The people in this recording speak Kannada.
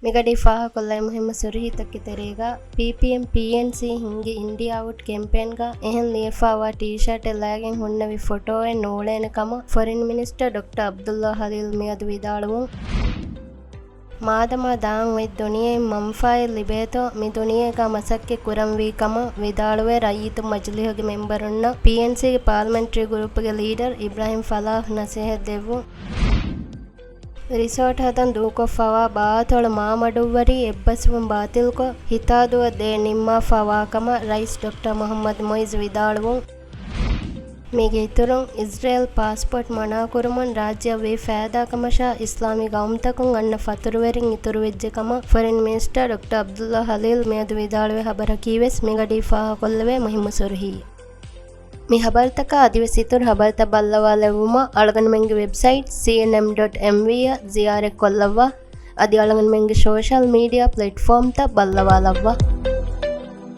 ಮಿಗಡಿ ಫಾಹ ಕೊಲ್ಲೈ ಮುಹಿಮ ಸುರಿಹಿತಕ್ಕೆ ತೆರೆಗ ಪಿಪಿಎಂ ಪಿಎನ್ಸಿ ಹಿಂಗೆ ಇಂಡಿಯಾ ಔಟ್ ಕೆಂಪೇನ್ಗ ಎಹನ್ ಲಿಯಫಾವಾ ಟೀ ಶರ್ಟ್ ಎಲ್ಲಾಗೆನ್ ಹುಣ್ಣವಿ ಫೋಟೋ ಎನ್ ನೋಳೇನ ಕಮ foreign minister doctor Abdulla Khaleel ಮಿಯದು ವಿದಾಳುವು ಮಾದಮ ದಾಂ ವೆದ್ ದುನಿಯೆ ಮಂಫಾಯಿಲ್ ಲಿಬೇತೋ ಮಿ ದುನಿಯೆಗ ಮಸಕ್ಕೆ ಕುರಂವಿ ಕಮ ವಿದಾಳುವೆ ರಯೀತು ಮಜ್ಲಿಹಗೆ ಮೆಂಬರುನ್ನ ಪಿಎನ್ಸಿ ಪಾರ್ಲಿಮೆಂಟರಿ ಗ್ರೂಪ್ಗೆ ಲೀಡರ್ ಇಬ್ರಾಹಿಂ ಫಲಾಹ್ ನಸೀಹತ್ ದೆವ್ವು ರಿಸಾರ್ಟ್ ಹತನ್ ದೂಕೊಫವಾ ಬಾತೊಳ ಮಾಮಡುವ್ವರಿ ಎಬ್ಬಸುವಂ ಬಾತಿಲ್ಕೊ ಹಿತಾದುವ ದೇ ನಿಮ್ಮ ಫವಾಕಮ ರೈಸ್ ಡಾಕ್ಟರ್ ಮೊಹಮ್ಮದ್ ಮೊಯ್ಸ್ ವಿದಾಳುವು ಮೀಗೆ ಇತುರುಂ ಇಸ್ರೇಲ್ ಪಾಸ್ಪೋರ್ಟ್ ಮನಾಕುರುಮನ್ ರಾಜ್ಯ ವೇ ಫෑದಾಕಮಶಾ ಇಸ್ಲಾಮಿಗ ಅಮ್ತಕುಂ ಅನ್ನ ಫತುರುವೆರಿಂ ಇತುರು ವೆಜ್ಜೆಕಮ foreign minister doctor Abdulla Khaleel ಮಿಯದು ವಿದಾಳುವೆ ಹಬರ ಕೀವೆಸ್ ಮಿಗಡಿ ಫಾಹ ಕೊಲ್ಲವೆ ಮುಹಿಮ ಸುರ್ಹಿ ಮಿ ಹಬರ್ತಕ ಅದಿವೆಸಿತುರ್ ಹಬರ್ತ ಬಲ್ಲವಾಲೆವುಮ ಅಳಗನ ಮೆಂಗೆ ವೆಬ್ಸೈಟ್ cnm.mv ಜಿಯಾರೆ ಕೊಲ್ಲವ್ವ ಅದಿ ಅಳಗನ ಮೆಂಗೆ ಸೋಷಲ್ ಮೀಡಿಯಾ ಪ್ಲಾಟ್ಫಾರ್ಮ್ ತ ಬಲ್ಲವಾಲವ್ವ